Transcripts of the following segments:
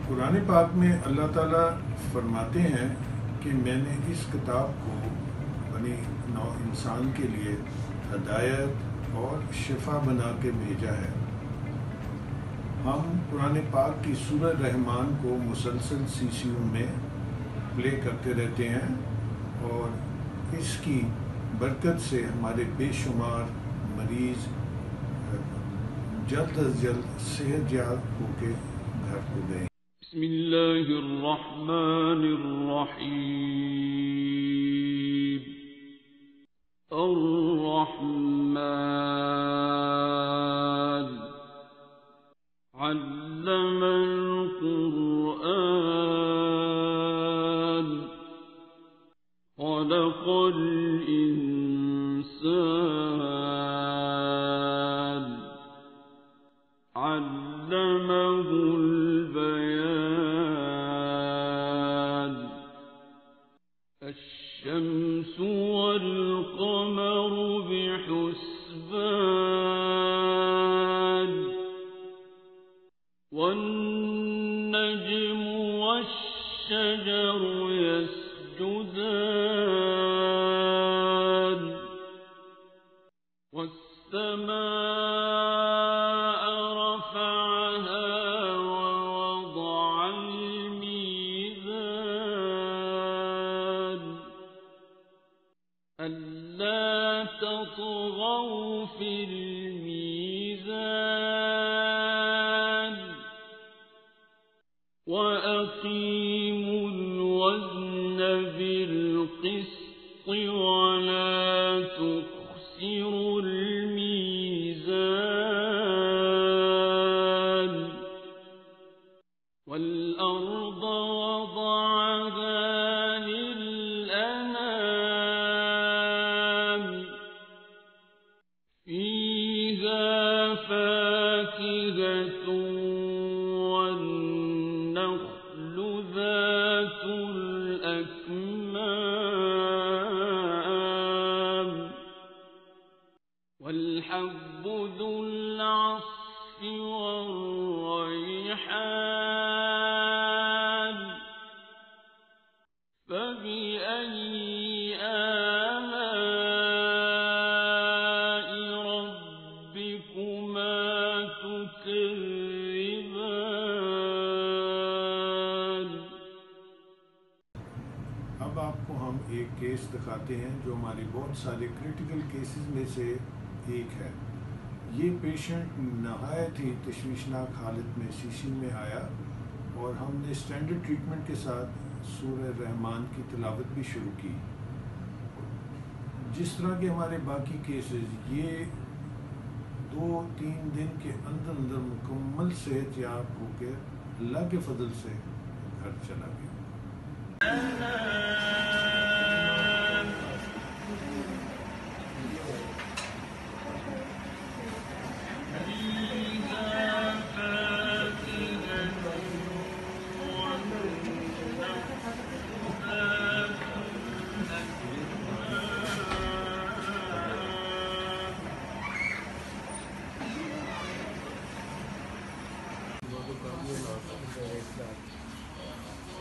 قرآن پاک میں اللہ تعالیٰ فرماتے ہیں کہ میں نے اس کتاب کو بنی نوع انسان کے لیے ہدایت اور شفا بنا کے بھیجا ہے۔ ہم قرآن پاک کی سورہ رحمان کو مسلسل CCU میں پلے کرتے رہتے ہیں اور اس کی برکت سے ہمارے بے شمار مریض جلد از جلد صحت یاب ہو کے گھر کو گئے۔ بسم اللہ الرحمن الرحیم۔ الرحمن علم القرآن خلق الإنسان علمه البيان الشمس والقمر بحسبان والنجم والشجر يسجدان والسماء رفعها ووضع الميزان ألا تطغوا في الميزان وأقيموا الوزن بالقسط ولا تخسروا الميزان والأرض وضعها للأنام فيها فاكهة والنخل ذات الأكمام والحب ذو العصف والريحان فبأي آلاء ربكما تكذبان۔ اب آپ کو ہم ایک کیس دکھاتے ہیں جو ہماری بہت سارے کریٹیکل کیسز میں سے ایک ہے۔ یہ پیشنٹ نہایت ہی تشویشناک حالت میں CCU میں آیا اور ہم نے اسٹینڈرڈ ٹریٹمنٹ کے ساتھ سورہ رحمان کی تلاوت بھی شروع کی۔ جس طرح کے ہمارے باقی کیسز، یہ 2-3 دن کے اندر مکمل صحت یاب ہو کے اللہ کے فضل سے گھر چلا گیا۔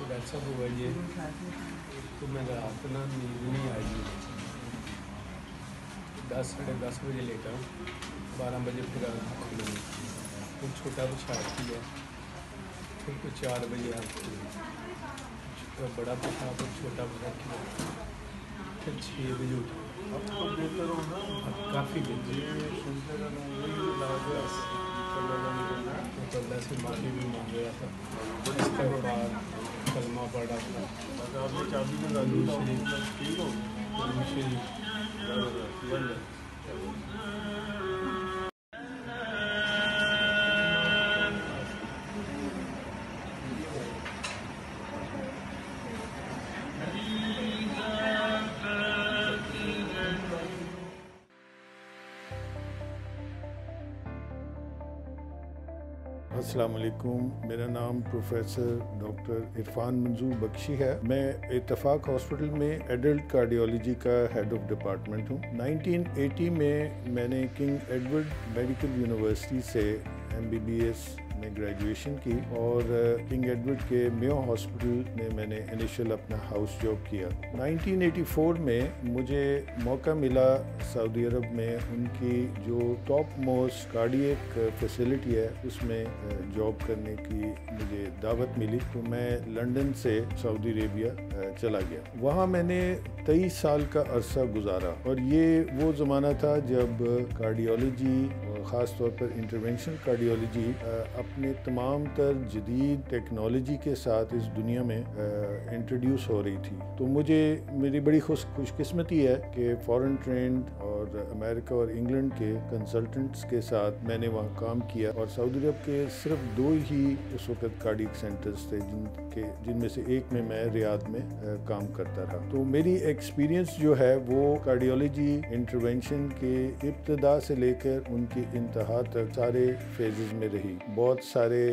ڈاکٹر صاحب ہوا یہ تو میں رات کو نا نیند نہیں آئی، 10-10:30 بجے لیٹا ہوں، 12 بجے پھر کھلی، پھر چھوٹا پیشاب کیا، پھر کوئی 4 بجے آپ کھلی، بڑا پیشاب اور چھوٹا پیشاب کیا، پھر 6 بجے اٹھا، کافی دن تو اللہ سے معافی بھی مانگ رہا تھا، اس کے بعد کلمہ پڑھا تھا، السلام علیکم، میرا نام پروفیسر ڈاکٹر عرفان منظور بخشی ہے۔ میں اتفاق ہاسپٹل میں ایڈلٹ کارڈیولوجی کا ہیڈ آف ڈپارٹمنٹ ہوں۔ 1980 میں نے کنگ ایڈورڈ میڈیکل یونیورسٹی سے MBBS میں گریجویشن کی اور کنگ ایڈورڈ کے میو ہاسپٹل میں میں نے انیشیل اپنا ہاؤس جاب کیا۔ 1984 میں مجھے موقع ملا سعودی عرب میں ان کی جو ٹاپ موسٹ کارڈیک فیسلٹی ہے اس میں جاب کرنے کی مجھے دعوت ملی، تو میں لنڈن سے سعودی عربیہ چلا گیا۔ وہاں میں نے 23 سال کا عرصہ گزارا، اور یہ وہ زمانہ تھا جب کارڈیولوجی اور خاص طور پر انٹرونشن کارڈیولوجی اپنے تمام تر جدید ٹیکنالوجی کے ساتھ اس دنیا میں انٹروڈیوس ہو رہی تھی۔ تو میری بڑی خوش قسمتی ہے کہ فورن ٹرینڈ اور امریکہ اور انگلینڈ کے کنسلٹنٹس کے ساتھ میں نے وہاں کام کیا، اور سعودی عرب کے صرف 2 ہی اس وقت کارڈیک سینٹرز تھے جن میں سے ایک میں ریاض میں کام کرتا رہا۔ تو میری ایکسپیرینس جو ہے وہ کارڈیولوجی انٹرونشن کے ابتدا سے لے کر ان کی انتہا تک سارے فیزز میں رہی۔ بہت سارے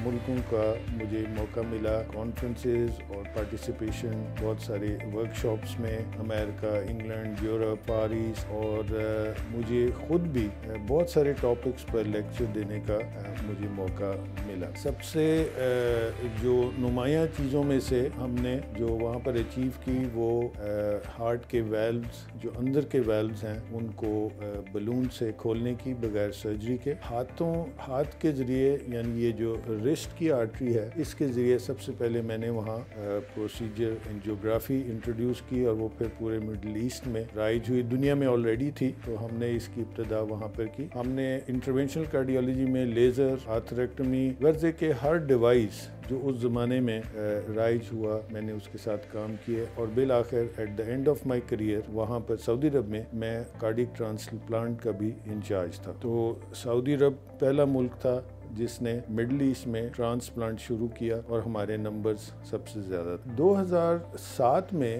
ملکوں کا مجھے موقع ملا کانفرنسز اور پارٹیسپیشن، بہت سارے ورکشاپس میں امریکہ، انگلینڈ، یورپ، پیرس، اور مجھے خود بھی بہت سارے ٹاپکس پر لیکچر دینے کا مجھے موقع ملا۔ سب سے جو نمایاں چیزوں میں سے ہم نے جو وہاں پر اچیو کی وہ ہارٹ کے ویلوز، جو اندر کے ویلوز ہیں ان کو بلون سے کھولنے کی بغیر سرجری کے، ہاتھ کے ذریعے، یعنی یہ جو رسٹ کی آرٹری ہے اس کے ذریعے سب سے پہلے میں نے وہاں پروسیجر انجیوگرافی انٹروڈیوس کی، اور وہ پھر پورے مڈل ایسٹ میں رائج ہوئی، دنیا میں آلریڈی تھی تو ہم نے اس کی ابتدا وہاں پر کی۔ ہم نے انٹرونشنل کارڈیولوجی میں لیزر، آرتھریکٹومی، غرضے کے ہر ڈیوائس جو اس زمانے میں رائج ہوا میں نے اس کے ساتھ کام کیے، اور بالآخر at the end of my career وہاں پر سعودی عرب میں کارڈیک ٹرانسپلانٹ کا بھی انچارج تھا۔ تو سعودی عرب پہلا ملک تھا جس نے مڈل ایسٹ میں ٹرانسپلانٹ شروع کیا، اور ہمارے نمبرز سب سے زیادہ تھے۔ 2007 میں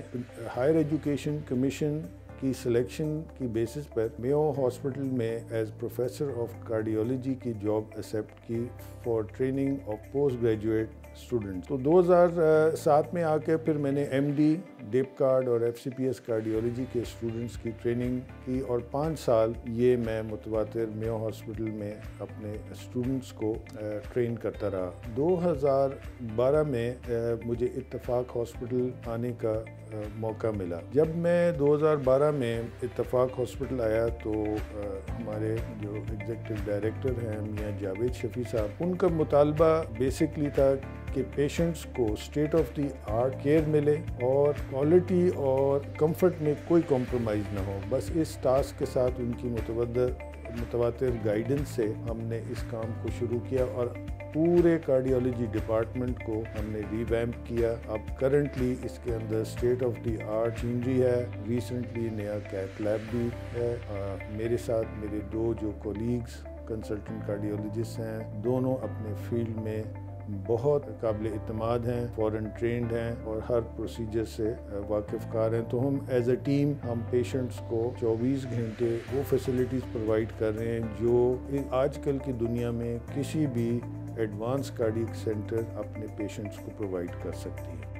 ہائر ایجوکیشن کمیشن کی سلیکشن کی بیسس پر میو ہاسپٹل میں ایز پروفیسر آف کارڈیولوجی کی جاب ایکسیپٹ کی for training of post graduate students. تو 2007 میں آ کے پھر میں نے ایم ڈی، ڈپ کارڈ اور F C P S cardiology کے اسٹوڈنٹس کی ٹریننگ کی، اور 5 سال یہ میں متواتر میو ہاسپٹل میں اپنے اسٹوڈنٹس کو ٹرین کرتا رہا۔ 2012 میں مجھے اتفاق ہاسپٹل آنے کا موقع ملا۔ جب میں 2012 میں اتفاق ہاسپٹل آیا تو ہمارے جو ایگزیکٹو ڈائریکٹر ہیں میاں جاوید شفیع صاحب، ان کا مطالبہ بیسکلی تھا کہ پیشنٹس کو state of the art care ملے اور کوالٹی اور کمفرٹ میں کوئی کمپرومائز نہ ہو۔ بس اس ٹاسک کے ساتھ ان کی متواتر گائیڈنس سے ہم نے اس کام کو شروع کیا، اور پورے کارڈیولوجی ڈپارٹمنٹ کو ہم نے ریویمپ کیا۔ اب کرنٹلی اس کے اندر state of the art machinery ہے، ریسنٹلی نیا کیتھ لیب بھی ہے۔ میرے ساتھ میرے 2 جو کولیگز کنسلٹنٹ کارڈیولوجسٹ ہیں، دونوں اپنے فیلڈ میں بہت قابل اعتماد ہیں، فورن ٹرینڈ ہیں، اور ہر پروسیجر سے واقف کار ہیں۔ تو ہم ایز اے ٹیم ہم پیشنٹس کو 24 گھنٹے وہ فیسلٹیز پرووائڈ کر رہے ہیں جو آج کل کی دنیا میں کسی بھی ایڈوانس کارڈیک سینٹر اپنے پیشنٹس کو پرووائڈ کر سکتی ہے۔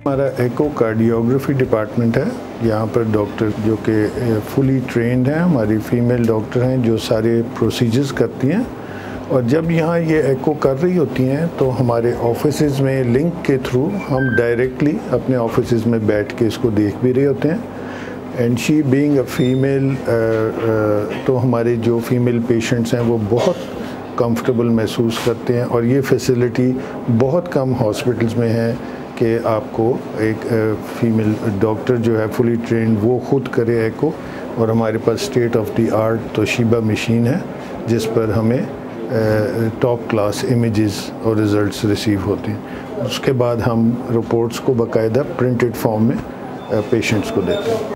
ہمارا ایکو کارڈیوگرافی ڈپارٹمنٹ ہے، یہاں پر ڈاکٹر جو کہ فلی ٹرینڈ ہیں، ہماری فیمیل ڈاکٹر ہیں جو سارے پروسیجرز کرتی ہیں، اور جب یہاں یہ ایکو کر رہی ہوتی ہیں تو ہمارے آفیسز میں لنک کے تھرو ہم ڈائریکٹلی اپنے آفیسز میں بیٹھ کے اس کو دیکھ بھی رہے ہوتے ہیں۔ And she being a female, تو ہمارے جو فیمیل پیشنٹس ہیں وہ بہت کمفرٹیبل محسوس کرتے ہیں، اور یہ فیسلٹی بہت کم ہاسپٹلز میں ہے کہ آپ کو ایک فیمیل ڈاکٹر جو ہے فلی ٹرینڈ وہ خود کرے ایکو، اور ہمارے پاس state of the art Toshiba machine ہے جس پر ہمیں ٹاپ کلاس امیجز اور ریزلٹس ریسیو ہوتے ہیں۔ اس کے بعد ہم رپورٹس کو باقاعدہ پرنٹڈ فارم میں پیشنٹس کو دیتے ہیں۔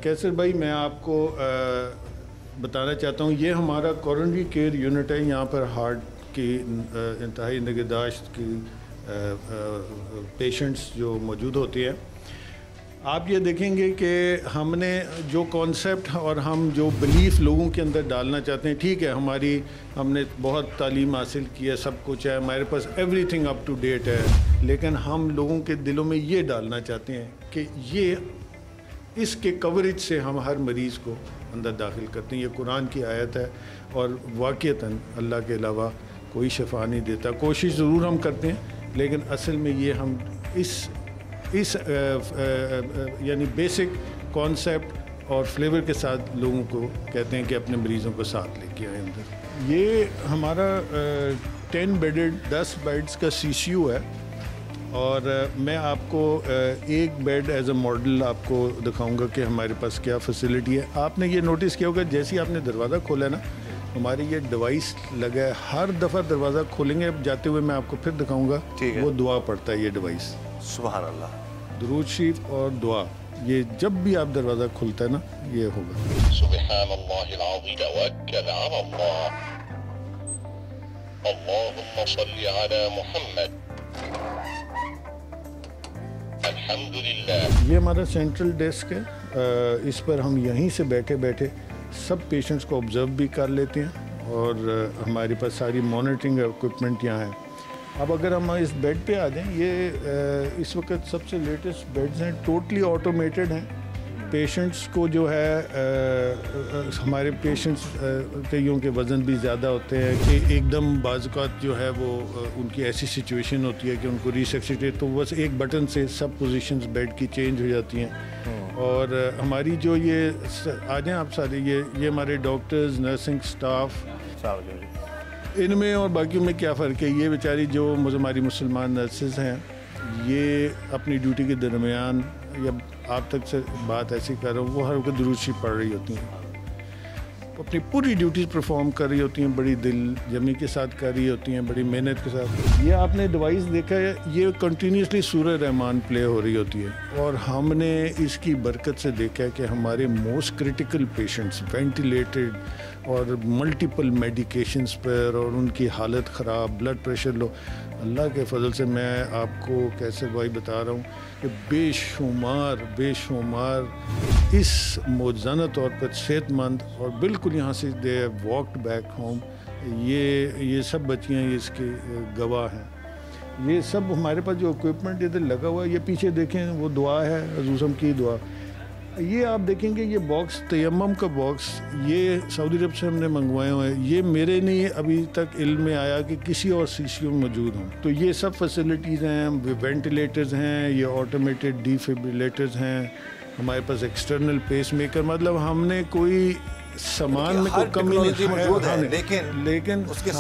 کیسر بھائی، میں آپ کو بتانا چاہتا ہوں یہ ہمارا کورونری کیئر یونٹ ہے. یہاں پر ہارٹ کی انتہائی نگہداشت کی پیشنٹس جو موجود ہوتے ہیں. آپ یہ دیکھیں گے کہ ہم نے جو کانسیپٹ اور ہم جو بلیف لوگوں کے اندر ڈالنا چاہتے ہیں, ٹھیک ہے ہم نے بہت تعلیم حاصل کی ہے, سب کچھ ہے, ہمارے پاس everything up to date ہے, لیکن ہم لوگوں کے دلوں میں یہ ڈالنا چاہتے ہیں کہ اس کے کوریج سے ہم ہر مریض کو اندر داخل کرتے ہیں. یہ قرآن کی آیت ہے اور واقعتاً اللہ کے علاوہ کوئی شفا نہیں دیتا. کوشش ضرور ہم کرتے ہیں, لیکن اصل میں یہ ہم اس یعنی بیسک کانسیپٹ اور فلیور کے ساتھ لوگوں کو کہتے ہیں کہ اپنے مریضوں کو ساتھ لے کے آئیں اندر. یہ ہمارا 10 بیڈس کا CCU ہے, اور میں آپ کو ایک بیڈ ایز اے ماڈل آپ کو دکھاؤں گا کہ ہمارے پاس کیا فیسلٹی ہے. آپ نے یہ نوٹس کیا ہوگا جیسے ہی آپ نے دروازہ کھولا ہے نا, ہماری یہ ڈیوائس لگا ہے. ہر دفعہ دروازہ کھولیں گے جاتے ہوئے میں آپ کو پھر دکھاؤں گا, وہ دعا پڑھتا ہے یہ ڈیوائس. سبحان اللہ. درود شریف اور دعا, یہ جب بھی آپ دروازہ کھلتا ہے نا یہ ہوگا. سبحان اللہ العظیم توکل علی اللہ اللهم صل علی محمد الحمدللہ. یہ ہمارا سینٹرل ڈیسک ہے, اس پر ہم یہیں سے بیٹھے سب پیشنٹس کو آبزرو بھی کر لیتے ہیں, اور ہمارے پاس ساری مانیٹرنگ اکوپمنٹ یہاں ہے. اب اگر ہم اس بیڈ پہ آ جائیں, یہ اس وقت سب سے لیٹسٹ بیڈز ہیں, ٹوٹلی آٹومیٹڈ ہیں. پیشنٹس کو جو ہے ہمارے پیشنٹس کئیوں کے وزن بھی زیادہ ہوتے ہیں کہ ایک دم بعض اوقات جو ہے وہ ان کی ایسی سچویشن ہوتی ہے کہ ان کو ریسکسیٹیٹ, تو بس ایک بٹن سے سب پوزیشنز بیڈ کی چینج ہو جاتی ہیں. اور ہماری جو یہ آ جائیں آپ سارے, یہ ہمارے ڈاکٹرز, نرسنگ سٹاف, ان میں اور باقیوں میں کیا فرق ہے. یہ بیچاری جو ہماری مسلمان نرسز ہیں, یہ اپنی ڈیوٹی کے درمیان یا آپ تک سے بات ایسی کر رہا ہوں, وہ ہر وقت درود شریف پڑھ رہی ہوتی ہیں, اپنی پوری ڈیوٹیز پرفارم کر رہی ہوتی ہیں, بڑی دل جمی کے ساتھ کر رہی ہوتی ہیں, بڑی محنت کے ساتھ. یہ آپ نے ڈیوائس دیکھا ہے, یہ کنٹینیوسلی سورہ رحمان پلے ہو رہی ہوتی ہے, اور ہم نے اس کی برکت سے دیکھا ہے کہ ہمارے موسٹ کرٹیکل پیشنٹس وینٹیلیٹڈ اور ملٹیپل میڈیکیشنز پر, اور ان کی حالت خراب, بلڈ پریشر لو, اللہ کے فضل سے میں آپ کو کیسے بھائی بتا رہا ہوں کہ بے شمار اس معجزانہ طور پر صحت مند اور بالکل یہاں سے دے واکڈ بیک ہوم. یہ سب بچیاں یہ اس کے گواہ ہیں. یہ سب ہمارے پاس جو اکوپمنٹ ادھر لگا ہوا ہے, یہ پیچھے دیکھیں وہ دعا ہے حضور کی دعا. یہ آپ دیکھیں گے یہ باکس, تیمم کا باکس, یہ سعودی عرب سے ہم نے منگوائے ہوئے ہیں. یہ میرے نہیں ابھی تک علم میں آیا کہ کسی اور CCU میں موجود ہوں. تو یہ سب فیسلٹیز ہیں, وینٹیلیٹرز ہیں, یہ آٹومیٹڈ ڈیفیبریلیٹرز ہیں, ہمارے پاس ایکسٹرنل پیس میکر. مطلب ہم نے کوئی سامان میں کوئی کمی نہیں, لیکن اس کے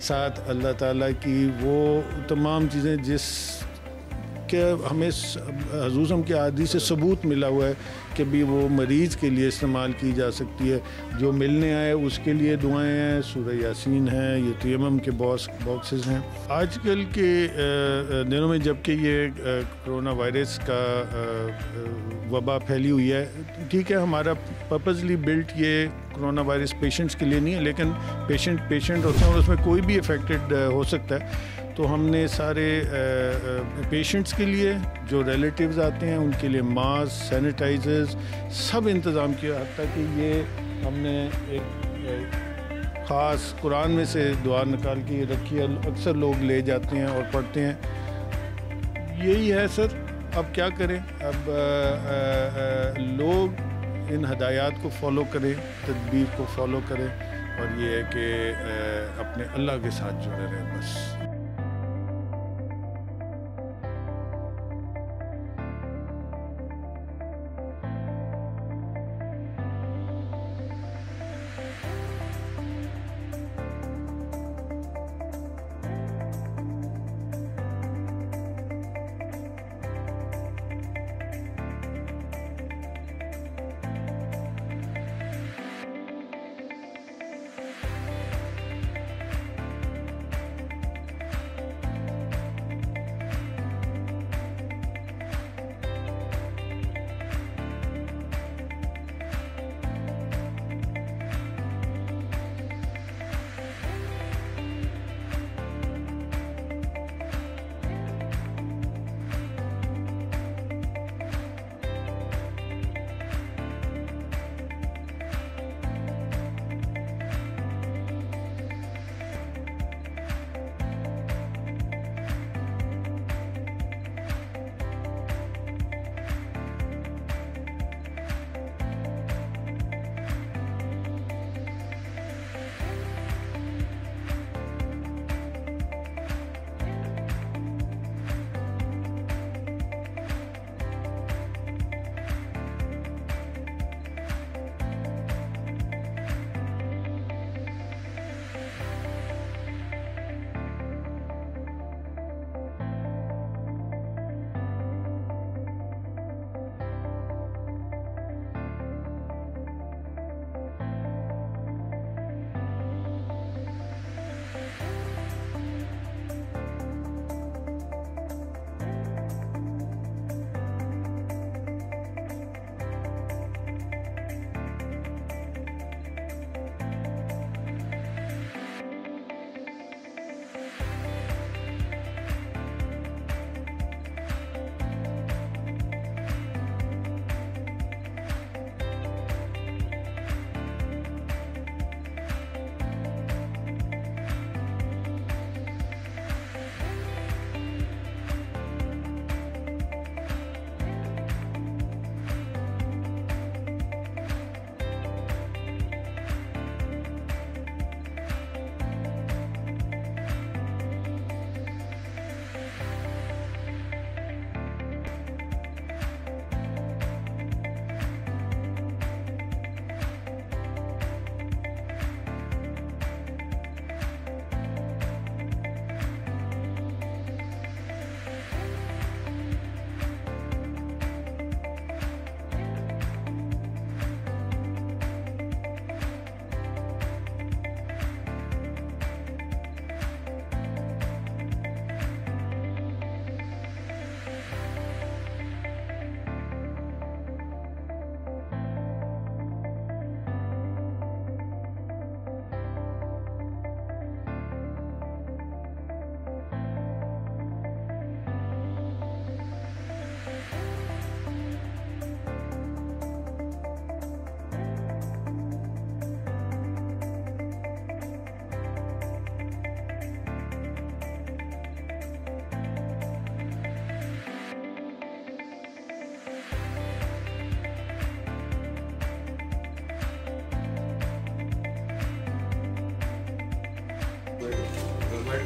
ساتھ اللہ تعالیٰ کی وہ تمام چیزیں جس کہ ہمیں حضور کے احادیث سے ثبوت ملا ہوا ہے کہ بھی وہ مریض کے لیے استعمال کی جا سکتی ہے. جو ملنے آئے اس کے لیے دعائیں ہیں, سورہ یاسین ہیں, یہ تیمم کے باکسز ہیں. آج کل کے دنوں میں جب کہ یہ کرونا وائرس کا وبا پھیلی ہوئی ہے, ٹھیک ہے ہمارا پرپزلی بلٹ یہ کرونا وائرس پیشنٹس کے لیے نہیں ہے, لیکن پیشنٹ ہوتے ہیں اور اس میں کوئی بھی افیکٹڈ ہو سکتا ہے. تو ہم نے سارے پیشنٹس کے لیے جو ریلیٹیوز آتے ہیں ان کے لیے ماسک, سینیٹائزرز سب انتظام کیا, حتیٰ کہ یہ ہم نے ایک خاص قرآن میں سے دعا نکال کے رکھی ہے, اکثر لوگ لے جاتے ہیں اور پڑھتے ہیں. یہی ہے سر, اب کیا کریں, اب لوگ ان ہدایات کو فالو کریں, تدبیر کو فالو کریں, اور یہ ہے کہ اپنے اللہ کے ساتھ جڑے رہیں بس.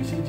ECG